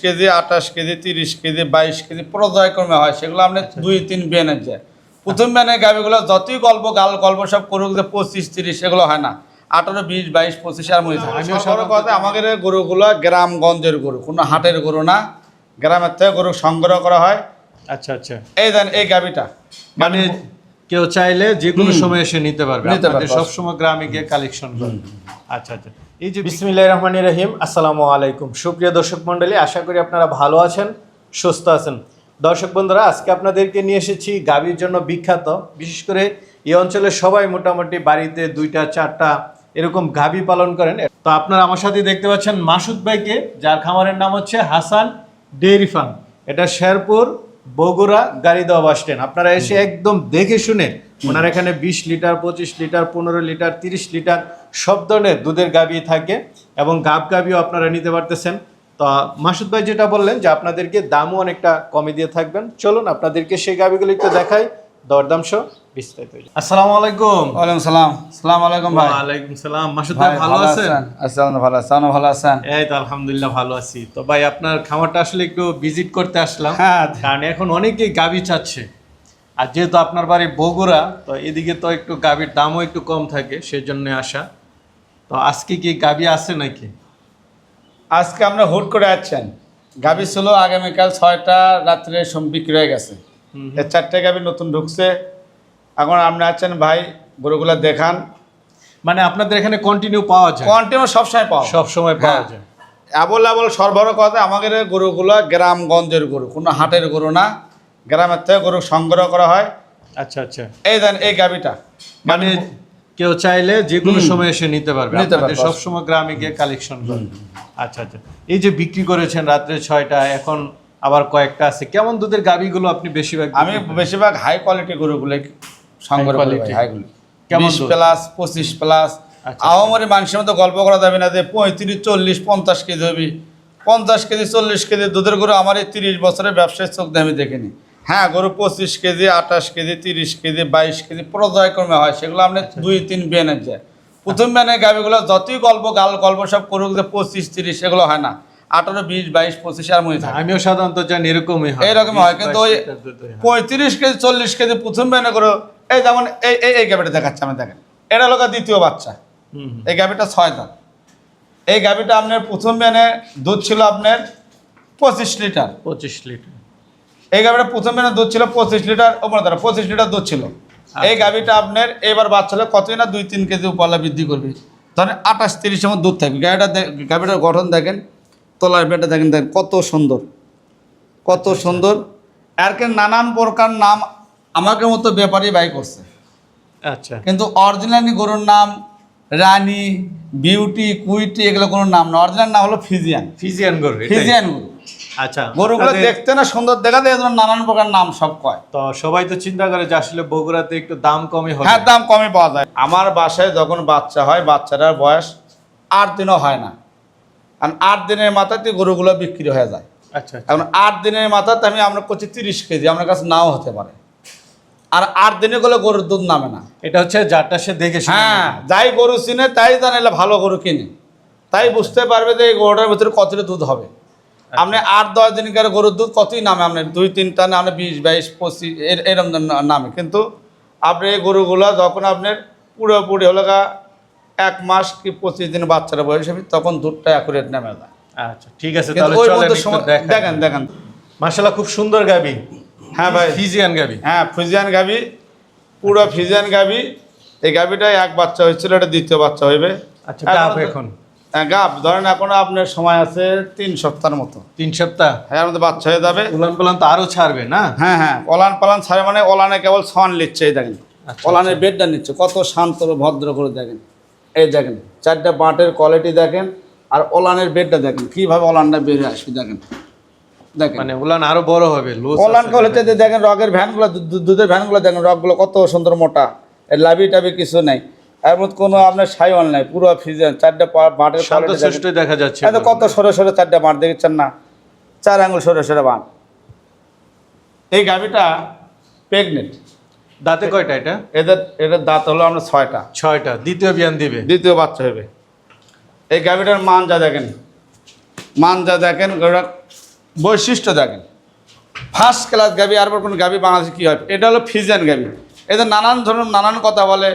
KG, 28 KG, 30 KG, 22 KG পর্যায়ক্রমে হয়, সেগুলো আপনার 2-3 বেনের যায়। প্রথম বেনের গাভিগুলো যতই গল্প সব করুক যে 25-30 সেগুলো হয় না, 18, 20, 22, 25 এর মধ্যে থাকে। আমাদের গরুগুলো গ্রামগঞ্জের গরু, কোনো হাটের গরু না, গ্রামের থেকে গরু সংগ্রহ করা হয়। আচ্ছা আচ্ছা, এই দেন এই গাভিটা, মানে কেউ চাইলে যে কোনো সময় এসে নিতে পারবে, আপনাদের সব সময় গ্রামে গিয়ে কালেকশন করবে। আচ্ছা আচ্ছা, এই যে বিসমিল্লাহির রহমানির রহিম, আসসালামু আলাইকুম সুপ্রিয় দর্শক মণ্ডলী, আশা করি আপনারা ভালো আছেন, সুস্থ আছেন। দর্শক বন্ধুরা, আজকে আপনাদেরকে নিয়ে এসেছি গাভীর জন্য বিখ্যাত, বিশেষ করে এই অঞ্চলের সবাই মোটামুটি বাড়িতে 2টা-4টা এরকম গাভী পালন করেন। তো আপনারা আমার সাথে দেখতে পাচ্ছেন মাসুদ ভাইকে, যার খামারের নাম হচ্ছে হাসান ডেইরি ফার্ম। এটা শেরপুর বগুড়া গাড়িদহ বাস স্ট্যান্ড। আপনারা এসে একদম দেখে শুনে, ওনার এখানে 20 লিটার, 25 লিটার, 15 লিটার, 30 লিটার সব ধরনের দুধের গাভী থাকে এবং গাভীও আপনারা নিতে পারতেছেন। তো মাসুদ ভাই যেটা বললেন যে আপনাদেরকে দামও অনেকটা কমে দিয়ে থাকবেন, চলুন আপনাদেরকে সেই গাভীগুলো একটু দেখাই, দরদাম সহ বিস্তারিত। আসসালামু আলাইকুম। ওয়ালাইকুম সালাম। আসসালামু আলাইকুম ভাই। ওয়ালাইকুম সালাম। মাসুদ ভাই ভালো আছেন? আসসালাম, ভালো আছেন? ভালো আছেন? এই তো আলহামদুলিল্লাহ ভালো আছি। তো ভাই আপনার খামারটা আসলে একটু ভিজিট করতে আসলাম, কারণ এখন অনেকেই গাভী চাচ্ছে, আর যেহেতু আপনার বাড়ি বগুড়া, তো এদিকে তো একটু গাভীর দামও একটু কম থাকে, সেই জন্য আসা। তো আজকে কি গাভী আছে নাকি? আজকে আমরা হুট করে আসছেন, গাভী ছিল আগামীকাল 6টা রাত্রে বিক্রি হয়ে গেছে, 4টে গাভী নতুন ঢুকছে। এখন আপনি আছেন ভাই, গরুগুলা দেখান। মানে আপনাদের এখানে কন্টিনিউ পাওয়া যায়? কন্টিনিউ সবসময় পাওয়া, সবসময় পাওয়া যায়। অ্যাভেলেবল সরবরাহ কথা। আমাদের গরুগুলো গ্রামগঞ্জের গরু, কোনো হাটের গরু না, গ্রামের থেকে গরু সংগ্রহ করা হয়। আচ্ছা আচ্ছা, এই দেন এই গাভীটা, মানে কেউ চাইলে যে কোনো সময় এসে নিতে পারবে, আপনাদের সব সময় গ্রামে গিয়ে কালেকশন করবে। আচ্ছা আচ্ছা, এই যে বিক্রি করেছেন রাত্রে 6টা, এখন আবার কয়েকটা আছে, কেমন দুধের গাভীগুলো আপনি বেশিরভাগ? আমি বেশিরভাগ হাই কোয়ালিটি গরুগুলো সংগ্রহ করি, হাইগুলো 20 প্লাস 25 প্লাস। আহমরি মানুষের মতো গল্প করা যাবে না যে 35, 40, 50 কেজি হবে। 50 কেজি 40 কেজি দুধের গরু আমার এই 30 বছরের ব্যবসায় চোখ দিয়ে আমি দেখিনি। হ্যাঁ, গরু 25 কেজি, 28 কেজি, 30 কেজি, 22 কেজি পর্যায়ক্রমে হয়, সেগুলো আপনার 2-3 বেনের যায়। প্রথম বেনের গাভীগুলো যতই গল্প সব করুক যে 25-30 সেগুলো হয় না, 18, 20, 22, 25 এর মধ্যে থাকে। আমিও সাধারণত জানি এরকমই হয়, এরকম হয়, কিন্তু ওই 35 কেজি 40 কেজি প্রথম বেনে করো। এই যেমন এই গাভীটা দেখাচ্ছে, আমি দেখেন, এটা হলো দ্বিতীয় বাচ্চা। এই গাভীটা 6 দাঁত। এই গাভীটা আপনার প্রথম বেনে দুধ ছিল আপনার 25 লিটার। 25 লিটার। এই গাভীটা প্রথম বেনে দুধ ছিল 25 লিটার, ওপর 25 লিটার দুধ ছিল। এই গাভীটা আপনার এবার বাচ্চা হলে কতই না 2-3 কেজি উপলা বৃদ্ধি করবে, ধরেন 28-30 এর দুধ থাকবে। গাভীটার গঠন দেখেন, তলার বেটা দেখেন, কত সুন্দর, কত সুন্দর। আর কেন নানান প্রকার নাম আমাকে মতো ব্যাপারী বাই করছে। আচ্ছা, কিন্তু অরিজিনালি গরুর নাম রানী, বিউটি, কুইটি এগুলো কোনো নাম না। অরিজিনাল নাম হলো ফিজিয়ান গরু। আচ্ছা, গরুগুলো দেখতে না সুন্দর দেখা যায়, নানান প্রকার নাম সব কয়। তো সবাই তো চিন্তা করে যে আসলে বগুড়াতে একটু দাম কমই হবে। হ্যাঁ, দাম কমে পাওয়া যায়। আমার বাসায় যখন বাচ্চা হয়, বাচ্চাটার বয়স 8 দিনও হয় না, কারণ 8 দিনের মাথাতে গরুগুলো বিক্রি হয়ে যায়। আচ্ছা, এখন 8 দিনের মাথাতে আমরা করছি 30 কেজি, আমার কাছে নাও হতে পারে। আর 8 দিনে গেলে গরুর দুধ নামে না। এটা হচ্ছে যারটা সে দেখে। হ্যাঁ, যাই গরু চিনে তাই জানে ভালো গরু কিনে, তাই বুঝতে পারবে যে এই গরুটার ভিতরে কতটা দুধ হবে। আপনি 8-10 দিনকার গরুর দুধ কতই নামে, আপনার 2-3টা না, 20, 22, 25 এরকম নামে। কিন্তু আপনি এই গরুগুলো যখন আপনার পুরোপুরি হলো 1 মাস কি 25 দিন বাচ্চারা বয়স হবে, তখন দুধটা অ্যাকুরেট নামে যায়। আচ্ছা, ঠিক আছে, তাহলে চলেন দেখেন। মাশাআল্লাহ, খুব সুন্দর গাভী। হ্যাঁ ভাই, ফিজিয়ান গাভী। হ্যাঁ, ফিজিয়ান গাভী, পুরো ফিজিয়ান গাভী। এই গাভীটাই 1 বাচ্চা হয়েছিল, এটা দ্বিতীয় বাচ্চা হইবে। আচ্ছা, গাভ এখন গাভ ধরেন এখনো আপনার সময় আছে 3 সপ্তাহের মতো। 3 সপ্তাহ? হ্যাঁ, এর মধ্যে বাচ্চা হয়ে যাবে। উলান পালান তো আরো ছাড়বে না? হ্যাঁ হ্যাঁ, পালান ছাড়ে, মানে ওলানে কেবল ছন নিচ্ছে। এই দেখেন, ওলানের বেডটা নিচ্ছে, কত শান্ত ভদ্র করে দেখেন। এই দেখেন 4টা বাঁটের কোয়ালিটি দেখেন, আর ওলানের বেডটা দেখেন, কিভাবে ওলানটা বেরিয়ে আসবে দেখেন। মানে উলান আরো বড় হবে। ওলান কোয়ালিটি দেখেন, রগের ভ্যানগুলো, দুধের ভ্যানগুলো দেখেন, রগগুলো কত সুন্দর মোটা। এর লাভি টাবি কিছু নাই, এর মধ্যে কোনো আপনার সাইওয়াল নাই, পুরো ফিজিয়ান। 4টা বাঁটের কোয়ালিটি দেখা যাচ্ছে, কত সরে 4টা বাঁট দেখছেন না, 4 আঙুল সরে বাঁট। এই গাভীটা প্রেগনেন্ট। দাঁতে কয়টা এটা? এদের দাঁত হলো আমরা 6টা। 6টা। দ্বিতীয় বিয়ান দিবে, দ্বিতীয় বাচ্চা হবে। এই গাভীটার মানজা দেখেন, গরুটা বৈশিষ্ট্য দেখেন, ফার্স্ট ক্লাস গাবি। আর কোনো গাবি বাংলাদেশে কী হয়, এটা হলো ফিজিয়ান গাবি। এদের নানান ধরনের নানান কথা বলে,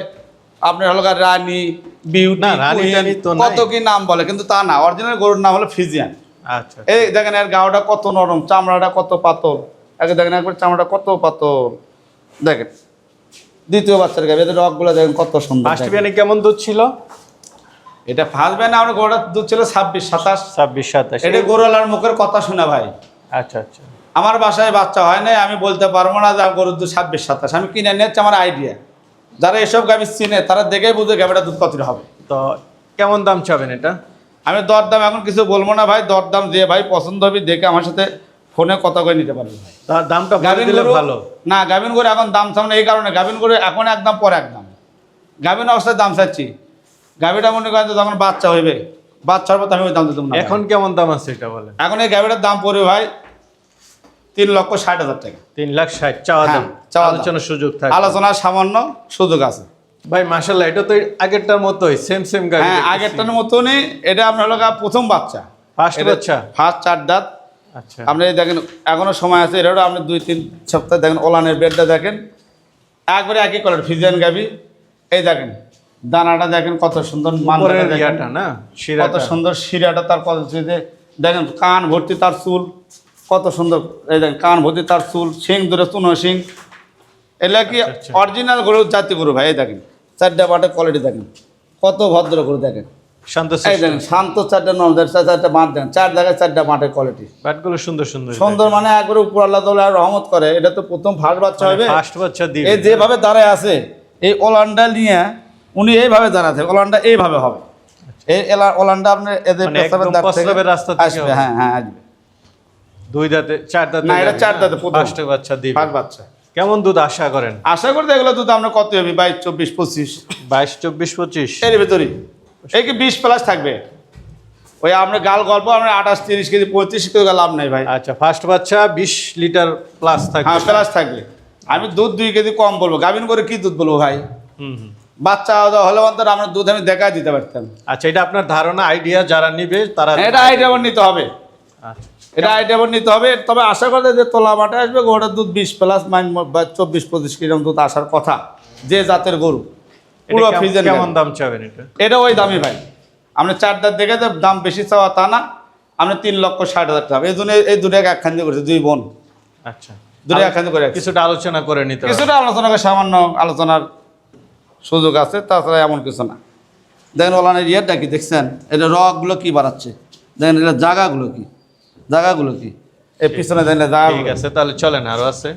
আপনার হলো রানী, বিউটি, কত কি নাম বলে, কিন্তু তা না, অরিজিনাল গরুর নাম হলো ফিজিয়ান। আচ্ছা, এই দেখেন এর গাওটা কত নরম, চামড়াটা কত পাতল, একে দেখেন একবার চামড়াটা কত পাতল। দেখেন দ্বিতীয় বাচ্চার গাবি, এদের রগগুলো দেখেন কত সুন্দর। ফার্স্ট বিয়ানে কেমন দুধ ছিল? এটা ফার্স্ট বিয়ানে আমার গরুটার দুধ ছিল 26-27। এটা গরুওয়ালার মুখের কথা শোনা ভাই। আচ্ছা আচ্ছা। আমার বাসায় বাচ্চা হয় নাই, আমি বলতে পারবো না যে গরুর দুধ 26-27। আমি কিনে নিয়েছি, আমার আইডিয়া। যারা এসব গাভি চিনে তারা দেখেই বুঝে গাভিটা দুধ কতটা হবে। তো কেমন দাম চাবেন এটা? আমি দরদাম এখন কিছু বলবো না ভাই, দরদাম দিয়ে ভাই পছন্দ হবে দেখে আমার সাথে ফোনে কথা কয়ে নিতে পারবে ভাই। তার দামটা বলে দিলে ভালো না। গাভিন গরু এখন দাম সামনে এই কারণে, গাভিন গরু এখন একদম পরে একদম গাভিন অবস্থায় দাম চাচ্ছি। গাভিটা মনে করেন যখন বাচ্চা হইবে, বাচ্চার পর আমি ওই দাম দিতাম না। এখন কেমন দাম আছে এটা বলেন? এখন এই গাভিটার দাম পড়বে ভাই 3,60,000 টাকা। 3,60,000 চাওয়া দাম, আলোচনার সুযোগ থাকে, আলোচনার সামান্য সুযোগ আছে ভাই। মাশাআল্লাহ, এটা তো আগেরটার মতোই সেম গাভি। হ্যাঁ, আগেরটার মতনই। এটা আপনার হলো প্রথম বাচ্চা, ফার্স্ট বাচ্চা, ফার্স্ট 4 দাঁত। আচ্ছা, আপনি দেখেন এখনো সময় আছে, এটাও আপনি 2-3 সপ্তাহ দেখেন। ওলানের বেডটা দেখেন একবারে একই কালার, ফিজিয়ান গাভি। এই দেখেন দানাটা দেখেন কত সুন্দর, কত সুন্দর শিরাটা, তার কত দেখেন কান ভর্তি তার চুল, কত সুন্দর। এই দেখেন কান ভর্তি তার চুল, শিং ধরে চুনো শিং। এগুলা কি অরিজিনাল গরু, জাতি গরু ভাই। এই দেখেন 4টা বাটের কোয়ালিটি দেখেন কত ভদ্র গরু। দেখেন শান্ত, এই দেখেন শান্ত, 4টা নমদার, 4টা বাট দেন, 4 জায়গায় 4টা বাটের কোয়ালিটি। বাটগুলো সুন্দর সুন্দর সুন্দর, মানে একবারে উপর আল্লাহ তাআলা রহমত করে। এটা তো প্রথম ফার্স্ট বাচ্চা হবে, ফার্স্ট বাচ্চা দিবে। এই যেভাবে দাঁড়ায় আছে, এই ওলানটা নিয়ে উনি এইভাবে দাঁড়াতে, ওলানটা এইভাবে হবে। এই ওলানটা আপনার এদের প্রস্রাবের রাস্তা থেকে আসবে। হ্যাঁ হ্যাঁ, আসবে। 2 দাঁতে 4 দাঁতে না, এটা 4 দাঁতে ফার্স্ট বাচ্চা দিবে। ফার্স্ট বাচ্চা। কেমন দুধ আশা করেন? আশা করতে এগুলো দুধ আমরা কত হবে, 22-24-25। 22-24-25 এর ভিতরেই। এই কি 20 প্লাস থাকবে। ওই আমরা গাল গল্প, আমরা 28-30 কেজি 35 কেজি লাভ নাই ভাই। আচ্ছা, ফার্স্ট বাচ্চা 20 লিটার প্লাস থাকবে। হ্যাঁ, প্লাস থাকবে। আমি দুধ 2 কেজি কম বলবো, গাভিন করে কি দুধ বলবো ভাই। বাচ্চা হলে অন্তর আমরা দুধ আমি দেখা দিতে পারতাম। আচ্ছা, এটা আপনার ধারণা, আইডিয়া, যারা নিবে তারা এটা আইডিয়া নিতে হবে। আচ্ছা, এটা আইডিয়া নিতে হবে। তবে আশা করতে যে তোলা মাঠে আসবে গরুটার দুধ 20 প্লাস, 24-25 কেজি দুধ আসার কথা, যে জাতের গরু। পুরো ফ্রিজের। কেমন দাম চাবেন এটা? এটা ওই দামই ভাই। আপনি 4 দাঁত দেখে দাম বেশি চাওয়া তা না, আপনি 3,60,000 টাকা। এই জন্য এই দুটাকে একখান দিয়ে করেছে, 2 বোন। আচ্ছা, দুটো একখান দিয়ে করে কিছুটা আলোচনা করে নিতে হবে। কিছুটা আলোচনা করে, সামান্য আলোচনার সুযোগ আছে, তাছাড়া এমন কিছু না। দেখেন ওলানের ইয়েরটা কি দেখছেন, এটা রগগুলো কি বাড়াচ্ছে দেখেন, এটা জায়গাগুলো কি, জায়গাগুলো কি, এই পিছনে দেখেন জায়গা। ঠিক আছে, তাহলে চলেন, আরো আছে।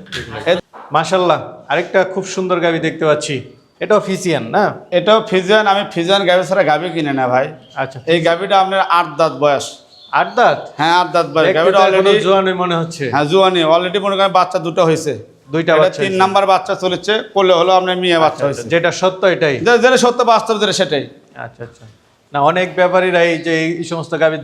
মাশাআল্লাহ, আরেকটা খুব সুন্দর গাভি দেখতে পাচ্ছি। এটাও ফিজিয়ান না? এটাও ফিজিয়ান। আমি ফিজিয়ান গাভি ছাড়া গাভি কিনে না ভাই। আচ্ছা, এই গাভিটা আপনার 8 দাঁত বয়স। 8 দাঁত? হ্যাঁ, 8 দাঁত বয়স। গাভিটা অলরেডি জোয়ানি মনে হচ্ছে। হ্যাঁ, জোয়ানি অলরেডি। মনে করেন বাচ্চা 2টা হয়েছে, 2টা বাচ্চা। 3 নাম্বার বাচ্চা চলেছে, কোলে হলো আপনার মেয়ে বাচ্চা হয়েছে। যেটা সত্য এটাই, যেটা সত্য বাস্তব যেটা সেটাই। আচ্ছা আচ্ছা। না, অনেক ব্যাপারীরা এই যে এই সমস্ত গাভি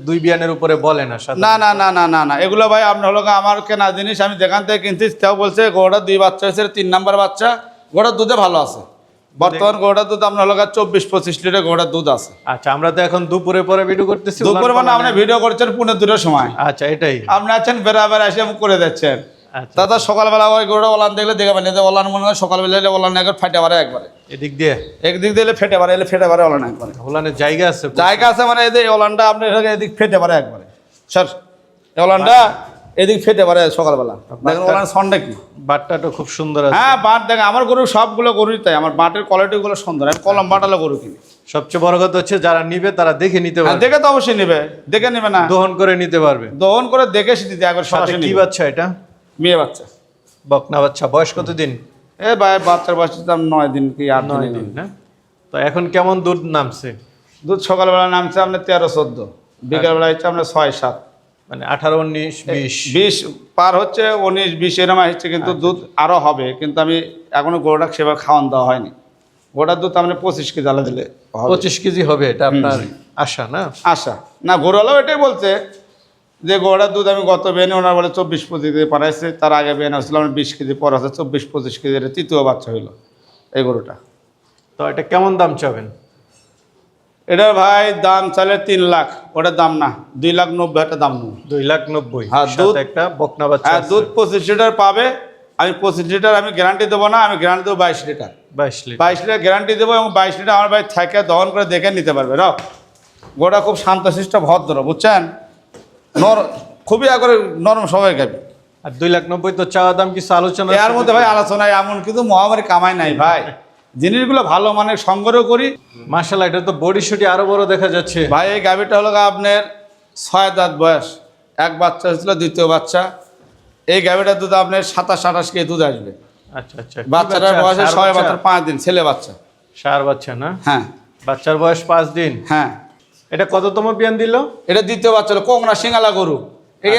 2 বিয়ানের উপরে বলে না। না না না না না না, এগুলো ভাই আপনার হলো আমার কেনা জিনিস। আমি যেখান থেকে কিনছি তাও বলছে গরুটা 2 বাচ্চা হয়েছে, 3 নাম্বার বাচ্চা। গরুটার দুধে ভালো আছে। বর্তমান গরুটার দুধ আপনার হলো 24-25 লিটার গরুটার দুধ আছে। আচ্ছা, আমরা তো এখন দুপুরে পরে ভিডিও করতেছি। দুপুরে মানে আপনি ভিডিও করছেন 2:30 সময়। আচ্ছা, এটাই আপনি আছেন বেড়াবের এসে করে যাচ্ছেন। দাদা সকালবেলা ওই গরুটা ওলান দেখলে দেখে পারেন, ওলান মনে হয় সকালবেলা এলে ওলান একবার ফেটে পারে একবারে। এদিক দিয়ে একদিক দিয়ে এলে ফেটে পারে, এলে ফেটে পারে ওলান একবারে। ওলানের জায়গা আছে, জায়গা আছে, মানে এদের ওলানটা আপনি এদিক ফেটে পারে একবারে। স্যার, ওলানটা এদিক ফেটে পারে সকালবেলা। দেখেন ওলান সন্ডা কি, বাটটা খুব সুন্দর আছে। হ্যাঁ, বাট দেখেন আমার গরু সবগুলো গরুই তাই, আমার বাটের কোয়ালিটিগুলো সুন্দর। আমি কলম বাটালো গরু কিনি। সবচেয়ে বড় কথা হচ্ছে যারা নিবে তারা দেখে নিতে পারবে। দেখে তো অবশ্যই নেবে, দেখে নেবে না, দহন করে নিতে পারবে। দহন করে দেখে দিতে একবার সরাসরি। কি বাচ্চা এটা? মেয়ে বাচ্চা, বকনা বাচ্চা। বয়স কত দিন? এই ভাই বাচ্চার বয়স 9 দিন কি 8 দিন না? তো এখন কেমন দুধ নামছে? দুধ সকালবেলা নামছে আপনার 13-14, বিকালবেলা হচ্ছে আপনার 6-7, মানে 18-19-20 পার হচ্ছে, 19-20 এরকম হচ্ছে। কিন্তু দুধ আরও হবে, কিন্তু আমি এখনো গরুটা সেভাবে খাওয়ান দেওয়া হয়নি। গোটার দুধ আপনি 25 কেজি জ্বালা দিলে 25 কেজি হবে, এটা আপনার আশা না? আশা না, গরুওয়ালাও এটাই বলছে যে গোটার দুধ আমি গত বেনে ওনার বলে 24-25 কেজি পাঠাইছে। তার আগে বেনে হচ্ছিল আমার 20 কেজি, পর আছে 24-25 কেজি। এটা তৃতীয় বাচ্চা হইলো এই গরুটা। তো এটা কেমন দাম চাবেন? এটা ভাই দাম চাইলে 3 লাখ, ওটার দাম না, 2,90,000 টাকা দাম নেব। 2,90,000। হ্যাঁ, সাথে দুধ একটা বকনা বাচ্চা হ্যাঁ, আছে। দুধ 25 লিটার পাবে। আমি 25 লিটার আমি গ্যারান্টি দেবো না, আমি গ্যারান্টি দেবো 22 লিটার। 22 লিটার। 22 লিটার গ্যারান্টি দেবো এবং 22 লিটার আমার ভাই থেকে দহন করে দেখে নিতে পারবে। রাও গোটা খুব শান্তশিষ্ট ভদ্র, বুঝছেন, খুবই করে নরম সবাই খাবে। আর 2,90,000 তো চাওয়া দাম, কিছু আলোচনা এর মধ্যে ভাই আলোচনায় এমন কিন্তু মহামারী কামাই নাই ভাই, জিনিসগুলো ভালো মানের সংগ্রহ করি। মাশাআল্লাহ, এটা তো বডি শুটি আরো বড় দেখা যাচ্ছে ভাই এই গাভীটা হলো আপনার 6 দাঁত বয়স, এক বাচ্চা হয়েছিল, দ্বিতীয় বাচ্চা। এই গাভীটার দুধ আপনার 27-28 কেজি দুধ আসবে। আচ্ছা আচ্ছা। বাচ্চাটার বয়স 6 বছর 5 দিন, ছেলে বাচ্চা। সার বাচ্চা না? হ্যাঁ। বাচ্চার বয়স 5 দিন। হ্যাঁ। এটা কততম বিয়ান দিল? এটা দ্বিতীয় বাচ্চা হলো কোংরা সিঙ্গালা গরু। এই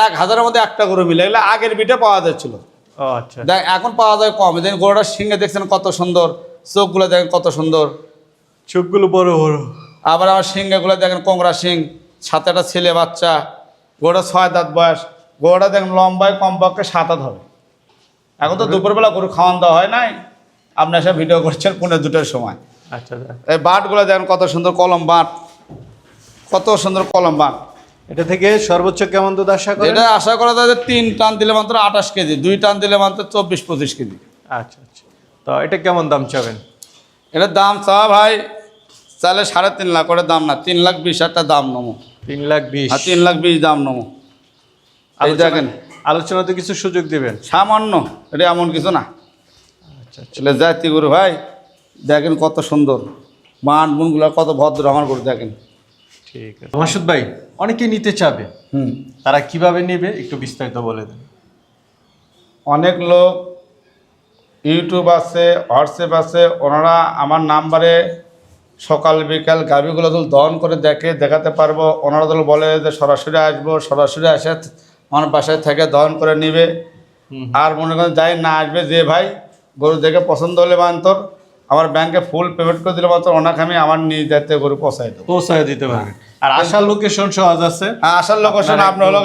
1,000-এর মধ্যে একটা গরু মিলে, এগুলো আগের বিটে পাওয়া যাচ্ছিল। ও আচ্ছা। দেখ এখন পাওয়া যায় কম। দেখেন গরুটার সিংহে দেখছেন কত সুন্দর, চোখগুলো দেখেন কত সুন্দর, চোখগুলো বড় বড়। আবার আমার সিংহগুলো দেখেন কোংরা সিং, সাথে একটা ছেলে বাচ্চা। গরুটা 6 দাঁত বয়স। গরুটা দেখেন লম্বায় কমপক্ষে 7 হাত হবে। এখন তো দুপুরবেলা গরু খাওয়ান দেওয়া হয় নাই, আপনি এসে ভিডিও করছেন 2:30 সময়। আচ্ছা। এই বাটগুলো দেখেন কত সুন্দর কলম বাট, কত সুন্দর কলম বাট। এটা থেকে সর্বোচ্চ কেমন দুধ আশা করেন? এটা আশা করা যায় যে 3 টান দিলে মাত্র 28 কেজি, 2 টান দিলে মাত্র 24-25 কেজি। আচ্ছা আচ্ছা। তো এটা কেমন দাম চাবেন? এটার দাম চাওয়া ভাই চাইলে 3.5 লাখ, ওটার দাম না, 3,20,000 টাকা দাম নেবো। 3,20,000। আর 3,20,000 দাম নেবো। এই দেখেন আলোচনাতে কিছু সুযোগ দিবেন? সামান্য, এটা এমন কিছু না। আচ্ছা আচ্ছা। ছেলে জাতি গরু ভাই, দেখেন কত সুন্দর, মান গুণগুলো কত ভদ্র আমার গরু দেখেন। ঠিক আছে মাসুদ ভাই, অনেকেই নিতে চাবে, তারা কিভাবে নেবে একটু বিস্তারিত বলে দেন। অনেক লোক ইউটিউব আছে, হোয়াটসঅ্যাপ আছে, ওনারা আমার নাম্বারে সকাল বিকাল গাভীগুলো তো দহন করে দেখাতে পারবো। ওনারা তো বলে যে সরাসরি আসবো, সরাসরি এসে আমার বাসায় থেকে দহন করে নিবে। আর মনে করেন যাই না আসবে, যে ভাই গরু দেখে পছন্দ হলে মান্তর আমার ব্যাংকে ফুল পেমেন্ট করে দিলে মাত্র ওনাকে আমি আমার নিজ দায়িত্বে গরু পৌঁছায় দিতে পারবেন। আর আসার লোকেশন সহজ আছে? আসার লোকেশন আপনার হলো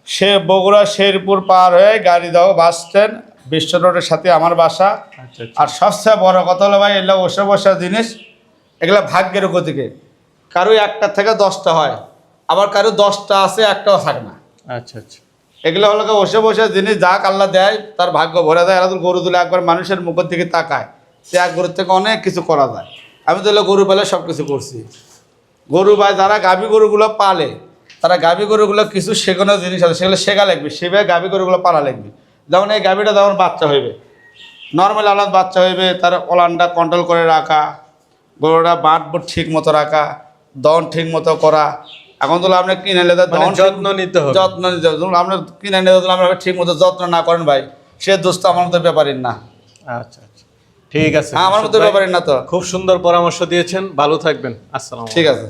সে বগুড়া শেরপুর পার হয়ে গাড়ি দাও বাস স্ট্যান্ড, বিশ্ব রোডের সাথে আমার বাসা। আচ্ছা। আর সবচেয়ে বড় কথা হলো ভাই, এগুলো বসে বসা জিনিস, এগুলো ভাগ্যের উপর থেকে, কারো 1টা থেকে 10টা হয়, আবার কারো 10টা আছে, একটাও থাকে না। আচ্ছা আচ্ছা। এগুলো হলো বসে বসে জিনিস, যাক আল্লাহ দেয় তার ভাগ্য ভরে দেয়। এরা তো গরু তুলে একবার মানুষের মুখের দিকে তাকায়, সে এক গরুর থেকে অনেক কিছু করা যায়। আমি তো গরু পালে সব কিছু করছি। গরু ভাই যারা গাভী গরুগুলো পালে, তারা গাভী গরুগুলো কিছু শেখানো জিনিস আছে, সেগুলো শেখা লাগবে, সেভাবে গাভী গরুগুলো পালা লাগবে। যেমন এই গাভীটা যখন বাচ্চা হইবে, নর্মাল আলাদ বাচ্চা হইবে, তার ওলানটা কন্ট্রোল করে রাখা, গরুটা বাঁট বুট ঠিক মতো রাখা, দহন ঠিক মতো করা। এখন তো আপনি কিনে নিলে যত্ন নিতে হবে, যত্ন নিতে হবে। আমরা কিনে নিলে আমরা ঠিক মতো যত্ন না করেন ভাই, সে দোস্ত আমার মতো ব্যাপারের না। আচ্ছা আচ্ছা, ঠিক আছে। আমার মতো ব্যাপারের না। তো খুব সুন্দর পরামর্শ দিয়েছেন, ভালো থাকবেন। আসসালাম। ঠিক আছে।